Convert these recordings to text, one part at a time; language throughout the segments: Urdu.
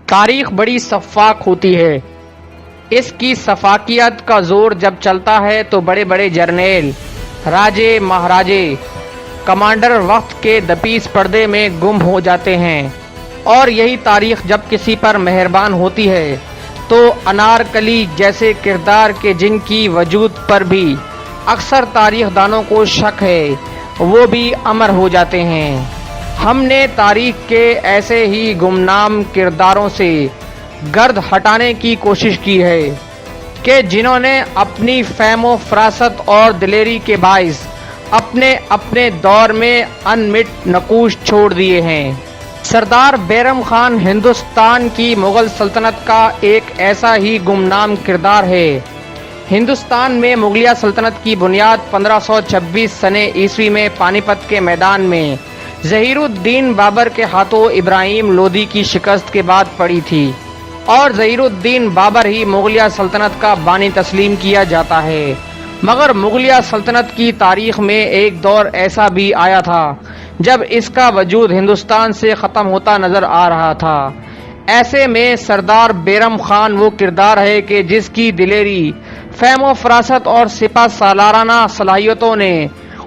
تاریخ بڑی شفاف ہوتی ہے۔ اس کی شفافیت کا زور جب چلتا ہے تو بڑے بڑے جرنیل، راجے، مہاراجے، کمانڈر وقت کے دپیس پردے میں گم ہو جاتے ہیں، اور یہی تاریخ جب کسی پر مہربان ہوتی ہے تو انارکلی جیسے کردار کے جن کی وجود پر بھی اکثر تاریخ دانوں کو شک ہے، وہ بھی امر ہو جاتے ہیں۔ ہم نے تاریخ کے ایسے ہی گمنام کرداروں سے گرد ہٹانے کی کوشش کی ہے کہ جنہوں نے اپنی فہم و فراست اور دلیری کے باعث اپنے اپنے دور میں انمٹ نقوش چھوڑ دیے ہیں۔ سردار بیرم خان ہندوستان کی مغل سلطنت کا ایک ایسا ہی گمنام کردار ہے۔ ہندوستان میں مغلیہ سلطنت کی بنیاد 1526 سنے عیسوی میں پانی پت کے میدان میں ظہیر الدین بابر کے ہاتھوں ابراہیم لودھی کی شکست کے بعد پڑی تھی، اور ظہیر الدین بابر ہی مغلیہ سلطنت کا بانی تسلیم کیا جاتا ہے۔ مگر مغلیہ سلطنت کی تاریخ میں ایک دور ایسا بھی آیا تھا جب اس کا وجود ہندوستان سے ختم ہوتا نظر آ رہا تھا۔ ایسے میں سردار بیرم خان وہ کردار ہے کہ جس کی دلیری، فہم و فراست اور سپہ سالارانہ صلاحیتوں نے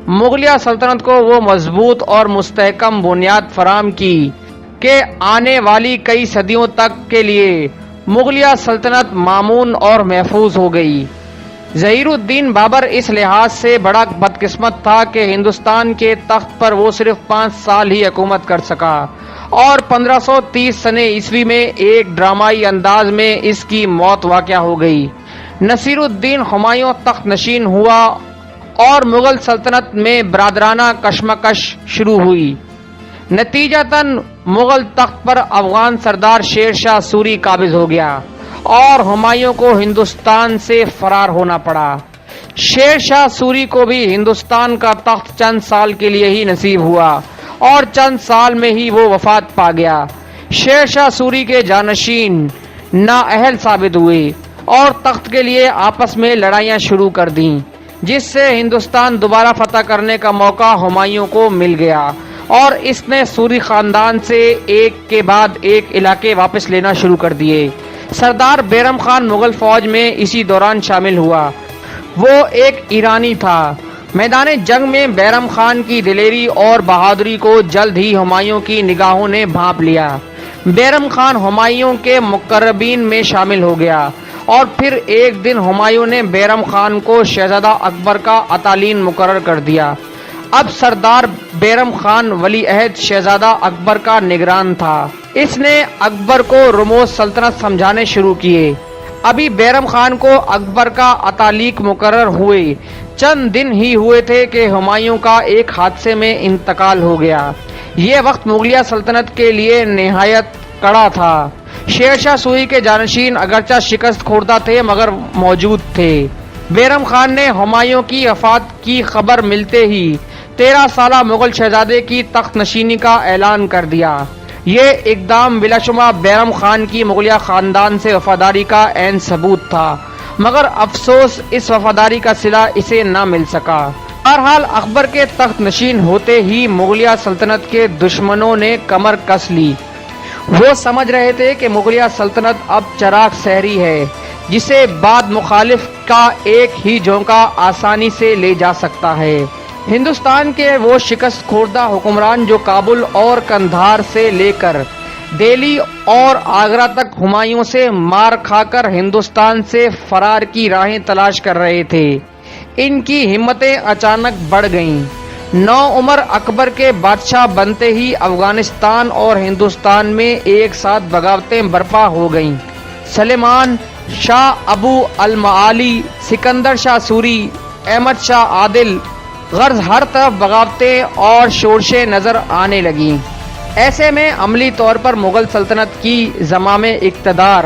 مغلیہ سلطنت کو وہ مضبوط اور مستحکم بنیاد فراہم کی کہ آنے والی کئی صدیوں تک کے لیے مغلیہ سلطنت مامون اور محفوظ ہو گئی۔ ظہیر الدین بابر اس لحاظ سے بڑا بدقسمت تھا کہ ہندوستان کے تخت پر وہ صرف 5 سال ہی حکومت کر سکا، اور 1530 سنے عیسوی میں ایک ڈرامائی انداز میں اس کی موت واقع ہو گئی۔ نصیر الدین ہمایوں تخت نشین ہوا اور مغل سلطنت میں برادرانہ کشمکش شروع ہوئی۔ نتیجتاً مغل تخت پر افغان سردار شیر شاہ سوری قابض ہو گیا اور ہمایوں کو ہندوستان سے فرار ہونا پڑا۔ شیر شاہ سوری کو بھی ہندوستان کا تخت چند سال کے لیے ہی نصیب ہوا اور چند سال میں ہی وہ وفات پا گیا۔ شیر شاہ سوری کے جانشین نااہل ثابت ہوئے اور تخت کے لیے آپس میں لڑائیاں شروع کر دیں، جس سے ہندوستان دوبارہ فتح کرنے کا موقع ہمایوں کو مل گیا، اور اس نے سوری خاندان سے ایک کے بعد ایک علاقے واپس لینا شروع کر دیے۔ سردار بیرم خان مغل فوج میں اسی دوران شامل ہوا۔ وہ ایک ایرانی تھا۔ میدان جنگ میں بیرم خان کی دلیری اور بہادری کو جلد ہی ہمایوں کی نگاہوں نے بھانپ لیا۔ بیرم خان ہمایوں کے مقربین میں شامل ہو گیا، اور پھر ایک دن ہمایوں نے بیرم خان کو شہزادہ اکبر کا اطالین مقرر کر دیا۔ اب سردار بیرم خان ولی عہد شہزادہ اکبر کا نگران تھا۔ اس نے اکبر کو رموز سلطنت سمجھانے شروع کیے۔ ابھی بیرم خان کو اکبر کا اطالیق مقرر ہوئے چند دن ہی ہوئے تھے کہ ہمایوں کا ایک حادثے میں انتقال ہو گیا۔ یہ وقت مغلیہ سلطنت کے لیے نہایت کڑا تھا۔ شیر شاہ سوری کے جانشین اگرچہ شکست خوردہ تھے مگر موجود تھے۔ بیرم خان نے ہمایوں کی وفات کی خبر ملتے ہی 13 سالہ مغل شہزادے کی تخت نشینی کا اعلان کر دیا۔ یہ اقدام بلا شبہ بیرم خان کی مغلیہ خاندان سے وفاداری کا عین ثبوت تھا، مگر افسوس اس وفاداری کا صلہ اسے نہ مل سکا۔ بہرحال اکبر کے تخت نشین ہوتے ہی مغلیہ سلطنت کے دشمنوں نے کمر کس لی۔ وہ سمجھ رہے تھے کہ مغلیہ سلطنت اب چراغ سحری ہے، جسے بعد مخالف کا ایک ہی جھونکا آسانی سے لے جا سکتا ہے۔ ہندوستان کے وہ شکست خوردہ حکمران جو کابل اور قندھار سے لے کر دہلی اور آگرہ تک ہمایوں سے مار کھا کر ہندوستان سے فرار کی راہیں تلاش کر رہے تھے، ان کی ہمتیں اچانک بڑھ گئیں۔ نوعمر اکبر کے بادشاہ بنتے ہی افغانستان اور ہندوستان میں ایک ساتھ بغاوتیں برپا ہو گئیں۔ سلیمان شاہ ابو المعالی، سکندر شاہ سوری، احمد شاہ عادل، غرض ہر طرف بغاوتیں اور شورشیں نظر آنے لگیں۔ ایسے میں عملی طور پر مغل سلطنت کی زمام اقتدار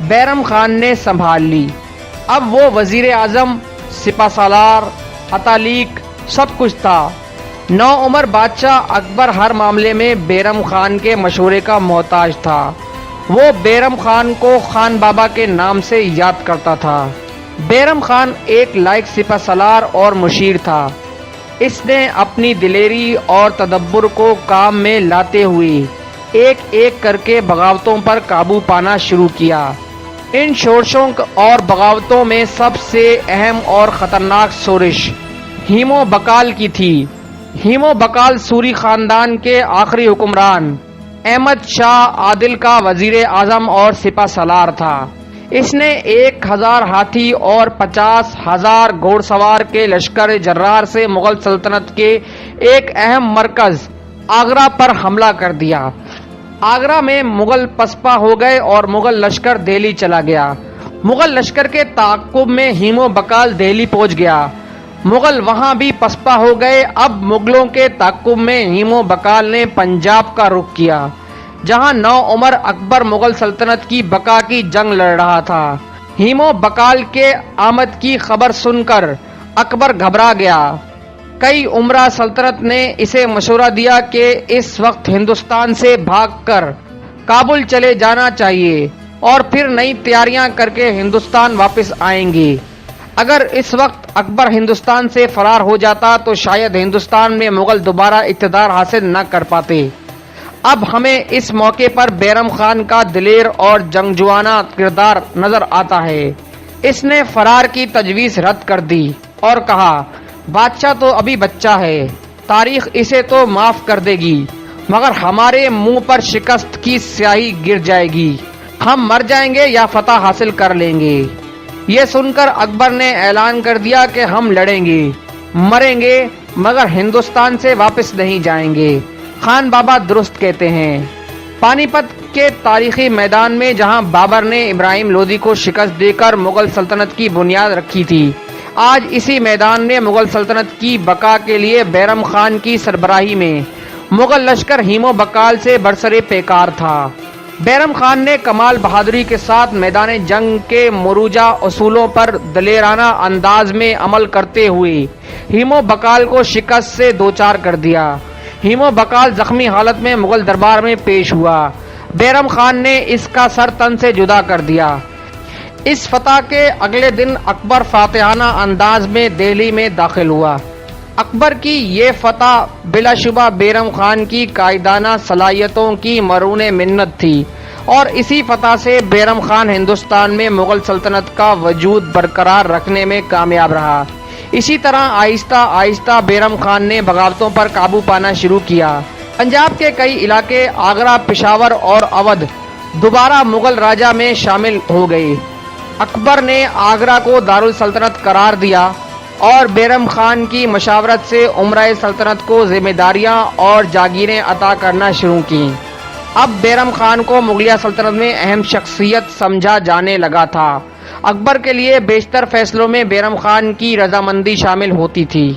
بیرم خان نے سنبھال لی۔ اب وہ وزیر اعظم، سپہ سالار، اطالیق سب کچھ تھا۔ نوعمر بادشاہ اکبر ہر معاملے میں بیرم خان کے مشورے کا محتاج تھا۔ وہ بیرم خان کو خان بابا کے نام سے یاد کرتا تھا۔ بیرم خان ایک لائق سپہ سالار اور مشیر تھا۔ اس نے اپنی دلیری اور تدبر کو کام میں لاتے ہوئے ایک ایک کر کے بغاوتوں پر قابو پانا شروع کیا۔ ان شورشوں اور بغاوتوں میں سب سے اہم اور خطرناک شورش ہیمو بقال کی تھی۔ ہیمو بقال سوری خاندان کے آخری حکمران احمد شاہ عادل کا وزیر اعظم اور سپہ سالار تھا۔ اس نے 1000 ہاتھی اور 50,000 گھوڑ سوار کے لشکر جرار سے مغل سلطنت کے ایک اہم مرکز آگرہ پر حملہ کر دیا۔ آگرہ میں مغل پسپا ہو گئے اور مغل لشکر دہلی چلا گیا۔ مغل لشکر کے تعاقب میں ہیمو بقال دہلی پہنچ گیا۔ مغل وہاں بھی پسپا ہو گئے۔ اب مغلوں کے تعاقب میں ہیمو بقال نے پنجاب کا رخ کیا، جہاں نوعمر اکبر مغل سلطنت کی بقا کی جنگ لڑ رہا تھا۔ ہیمو بقال کے آمد کی خبر سن کر اکبر گھبرا گیا۔ کئی امراء سلطنت نے اسے مشورہ دیا کہ اس وقت ہندوستان سے بھاگ کر کابل چلے جانا چاہیے اور پھر نئی تیاریاں کر کے ہندوستان واپس آئیں گے۔ اگر اس وقت اکبر ہندوستان سے فرار ہو جاتا تو شاید ہندوستان میں مغل دوبارہ اقتدار حاصل نہ کر پاتے۔ اب ہمیں اس موقع پر بیرم خان کا دلیر اور جنگجوانہ کردار نظر آتا ہے۔ اس نے فرار کی تجویز رد کر دی اور کہا، بادشاہ تو ابھی بچہ ہے، تاریخ اسے تو معاف کر دے گی، مگر ہمارے منہ پر شکست کی سیاہی گر جائے گی، ہم مر جائیں گے یا فتح حاصل کر لیں گے۔ یہ سن کر اکبر نے اعلان کر دیا کہ ہم لڑیں گے، مریں گے، مگر ہندوستان سے واپس نہیں جائیں گے۔ خان بابا درست کہتے ہیں۔ پانی پت کے تاریخی میدان میں جہاں بابر نے ابراہیم لودھی کو شکست دے کر مغل سلطنت کی بنیاد رکھی تھی، آج اسی میدان میں مغل سلطنت کی بقا کے لیے بیرم خان کی سربراہی میں مغل لشکر ہیمو بقال سے برسر پیکار تھا۔ بیرم خان نے کمال بہادری کے ساتھ میدان جنگ کے مروجہ اصولوں پر دلیرانہ انداز میں عمل کرتے ہوئے ہیمو بقال کو شکست سے دوچار کر دیا۔ ہیمو بقال زخمی حالت میں مغل دربار میں پیش ہوا۔ بیرم خان نے اس کا سر تن سے جدا کر دیا۔ اس فتح کے اگلے دن اکبر فاتحانہ انداز میں دہلی میں داخل ہوا۔ اکبر کی یہ فتح بلا شبہ بیرم خان کی قائدانہ صلاحیتوں کی مرہون منت تھی، اور اسی فتح سے بیرم خان ہندوستان میں مغل سلطنت کا وجود برقرار رکھنے میں کامیاب رہا۔ اسی طرح آہستہ آہستہ بیرم خان نے بغاوتوں پر قابو پانا شروع کیا۔ پنجاب کے کئی علاقے آگرہ، پشاور اور اودھ دوبارہ مغل راجہ میں شامل ہو گئے۔ اکبر نے آگرہ کو دارالسلطنت قرار دیا اور بیرم خان کی مشاورت سے امرائے سلطنت کو ذمہ داریاں اور جاگیریں عطا کرنا شروع کیں۔ اب بیرم خان کو مغلیہ سلطنت میں اہم شخصیت سمجھا جانے لگا تھا۔ اکبر کے لیے بیشتر فیصلوں میں بیرم خان کی رضامندی شامل ہوتی تھی۔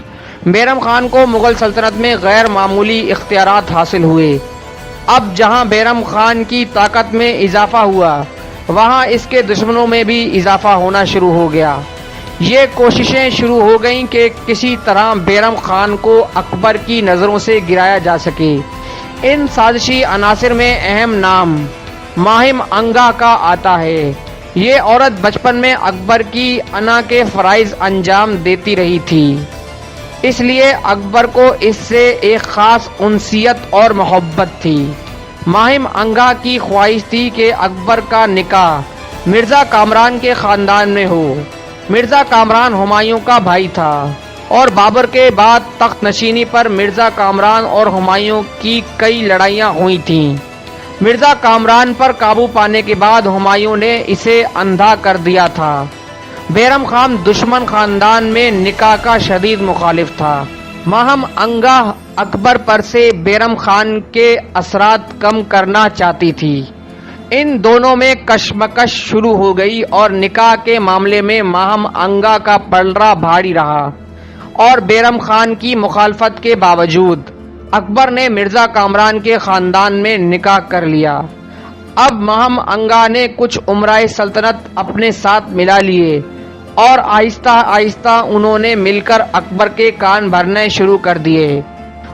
بیرم خان کو مغل سلطنت میں غیر معمولی اختیارات حاصل ہوئے۔ اب جہاں بیرم خان کی طاقت میں اضافہ ہوا، وہاں اس کے دشمنوں میں بھی اضافہ ہونا شروع ہو گیا۔ یہ کوششیں شروع ہو گئیں کہ کسی طرح بیرم خان کو اکبر کی نظروں سے گرایا جا سکے۔ ان سازشی عناصر میں اہم نام ماہم انگا کا آتا ہے۔ یہ عورت بچپن میں اکبر کی انا کے فرائض انجام دیتی رہی تھی، اس لیے اکبر کو اس سے ایک خاص انسیت اور محبت تھی۔ ماہم انگا کی خواہش تھی کہ اکبر کا نکاح مرزا کامران کے خاندان میں ہو۔ مرزا کامران ہمایوں کا بھائی تھا اور بابر کے بعد تخت نشینی پر مرزا کامران اور ہمایوں کی کئی لڑائیاں ہوئی تھیں۔ مرزا کامران پر قابو پانے کے بعد ہمایوں نے اسے اندھا کر دیا تھا۔ بیرم خان دشمن خاندان میں نکاح کا شدید مخالف تھا۔ ماہم انگا اکبر پر سے بیرم خان کے اثرات کم کرنا چاہتی تھی۔ ان دونوں میں کشمکش شروع ہو گئی اور نکاح کے معاملے میں ماہم انگا کا پلڑا بھاری رہا، اور بیرم خان کی مخالفت کے باوجود اکبر نے مرزا کامران کے خاندان میں نکاح کر لیا۔ اب ماہم انگا نے کچھ امرائے سلطنت اپنے ساتھ ملا لیے اور آہستہ آہستہ انہوں نے مل کر اکبر کے کان بھرنے شروع کر دیے۔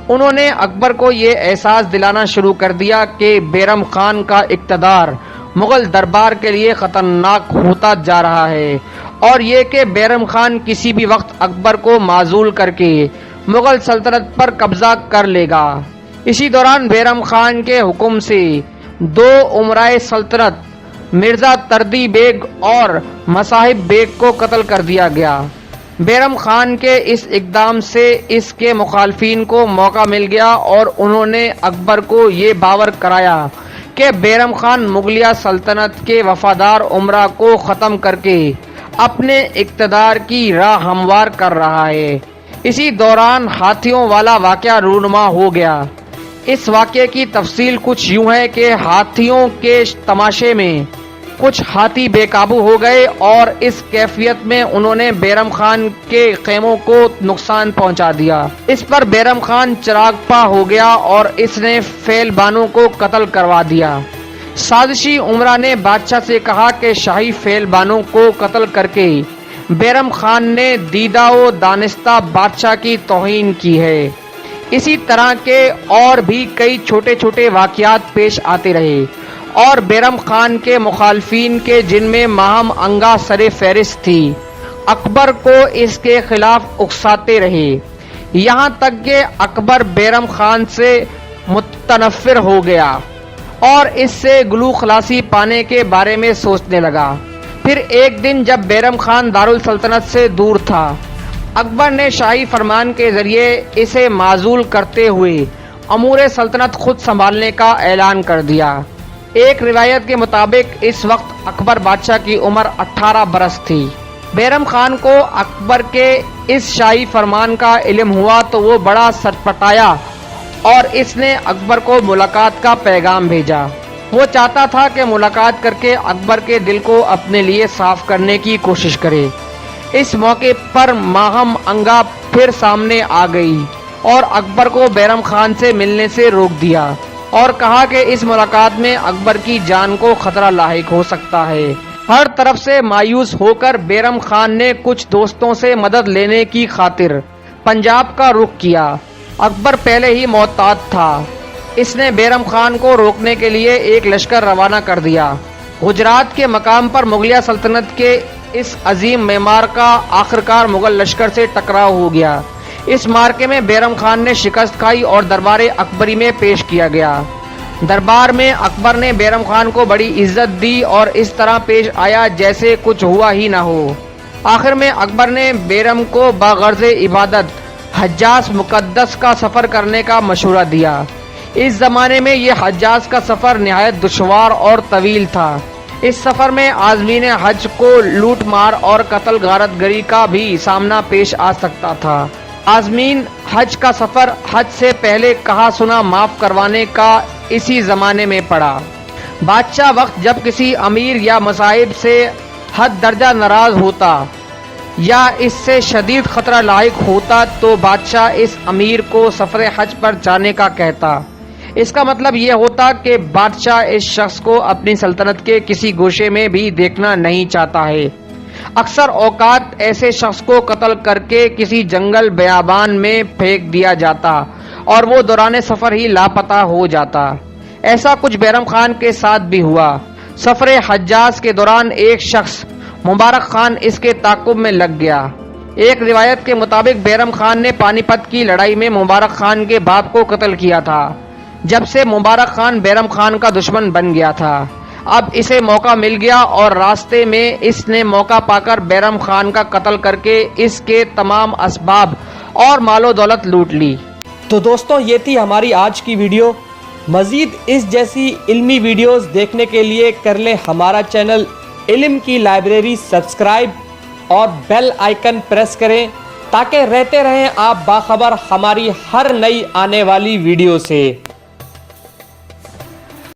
انہوں نے اکبر کو یہ احساس دلانا شروع کر دیا کہ بیرم خان کا اقتدار مغل دربار کے لیے خطرناک ہوتا جا رہا ہے، اور یہ کہ بیرم خان کسی بھی وقت اکبر کو معزول کر کے مغل سلطنت پر قبضہ کر لے گا۔ اسی دوران بیرم خان کے حکم سے 2 امرائے سلطنت مرزا تردی بیگ اور مصاحب بیگ کو قتل کر دیا گیا۔ بیرم خان کے اس اقدام سے اس کے مخالفین کو موقع مل گیا اور انہوں نے اکبر کو یہ باور کرایا کہ بیرم خان مغلیہ سلطنت کے وفادار امراء کو ختم کر کے اپنے اقتدار کی راہ ہموار کر رہا ہے۔ اسی دوران ہاتھیوں والا واقعہ رونما ہو گیا۔ اس واقعے کی تفصیل کچھ یوں ہے کہ ہاتھیوں کے تماشے میں کچھ ہاتھی بے قابو ہو گئے اور اس کیفیت میں انہوں نے بیرم خان کے خیموں کو نقصان پہنچا دیا۔ اس پر بیرم خان چراغپا ہو گیا اور اس نے فیل بانو کو قتل کروا دیا۔ سازشی امراء نے بادشاہ سے کہا کہ شاہی فیل بانو کو قتل کر کے بیرم خان نے دیدہ و دانستہ بادشاہ کی توہین کی ہے۔ اسی طرح کے اور بھی کئی چھوٹے چھوٹے واقعات پیش آتے رہے اور بیرم خان کے مخالفین کے جن میں ماہم انگا سر فہرست تھی اکبر کو اس کے خلاف اکساتے رہے، یہاں تک کہ اکبر بیرم خان سے متنفر ہو گیا اور اس سے گلو خلاصی پانے کے بارے میں سوچنے لگا۔ پھر ایک دن جب بیرم خان دارالسلطنت سے دور تھا، اکبر نے شاہی فرمان کے ذریعے اسے معزول کرتے ہوئے امور سلطنت خود سنبھالنے کا اعلان کر دیا۔ ایک روایت کے مطابق اس وقت اکبر بادشاہ کی عمر 18 برس تھی۔ بیرم خان کو اکبر کے اس شاہی فرمان کا علم ہوا تو وہ بڑا سٹپٹایا اور اس نے اکبر کو ملاقات کا پیغام بھیجا۔ وہ چاہتا تھا کہ ملاقات کر کے اکبر کے دل کو اپنے لیے صاف کرنے کی کوشش کرے۔ اس موقع پر ماہم انگا پھر سامنے آ گئی اور اکبر کو بیرم خان سے ملنے سے روک دیا اور کہا کہ اس ملاقات میں اکبر کی جان کو خطرہ لاحق ہو سکتا ہے۔ ہر طرف سے مایوس ہو کر بیرم خان نے کچھ دوستوں سے مدد لینے کی خاطر پنجاب کا رخ کیا۔ اکبر پہلے ہی محتاط تھا، اس نے بیرم خان کو روکنے کے لیے ایک لشکر روانہ کر دیا۔ گجرات کے مقام پر مغلیہ سلطنت کے اس عظیم معمار کا آخرکار مغل لشکر سے ٹکراؤ ہو گیا۔ اس مارکے میں بیرم خان نے شکست کھائی اور دربار اکبری میں پیش کیا گیا۔ دربار میں اکبر نے بیرم خان کو بڑی عزت دی اور اس طرح پیش آیا جیسے کچھ ہوا ہی نہ ہو۔ آخر میں اکبر نے بیرم کو بغرض عبادت حجاز مقدس کا سفر کرنے کا مشورہ دیا۔ اس زمانے میں یہ حجاز کا سفر نہایت دشوار اور طویل تھا۔ اس سفر میں عازمین حج کو لوٹ مار اور قتل غارت گری کا بھی سامنا پیش آ سکتا تھا۔ عازمین حج کا سفر حج سے پہلے کہا سنا معاف کروانے کا اسی زمانے میں پڑا۔ بادشاہ وقت جب کسی امیر یا مصاحب سے حد درجہ ناراض ہوتا یا اس سے شدید خطرہ لاحق ہوتا تو بادشاہ اس امیر کو سفر حج پر جانے کا کہتا۔ اس کا مطلب یہ ہوتا کہ بادشاہ اس شخص کو اپنی سلطنت کے کسی گوشے میں بھی دیکھنا نہیں چاہتا ہے۔ اکثر اوقات ایسے شخص کو قتل کر کے کسی جنگل بیابان میں پھینک دیا جاتا اور وہ دوران سفر ہی لاپتہ ہو جاتا۔ ایسا کچھ بیرم خان کے ساتھ بھی ہوا۔ سفر حجاز کے دوران ایک شخص مبارک خان اس کے تعاقب میں لگ گیا۔ ایک روایت کے مطابق بیرم خان نے پانی پت کی لڑائی میں مبارک خان کے باپ کو قتل کیا تھا، جب سے مبارک خان بیرم خان کا دشمن بن گیا تھا۔ اب اسے موقع مل گیا اور راستے میں اس نے موقع پا کر بیرم خان کا قتل کر کے اس کے تمام اسباب اور مال و دولت لوٹ لی۔ تو دوستوں یہ تھی ہماری آج کی ویڈیو۔ مزید اس جیسی علمی ویڈیوز دیکھنے کے لیے کر لیں ہمارا چینل علم کی لائبریری سبسکرائب اور بیل آئیکن پریس کریں تاکہ رہتے رہیں آپ باخبر ہماری ہر نئی آنے والی ویڈیو سے۔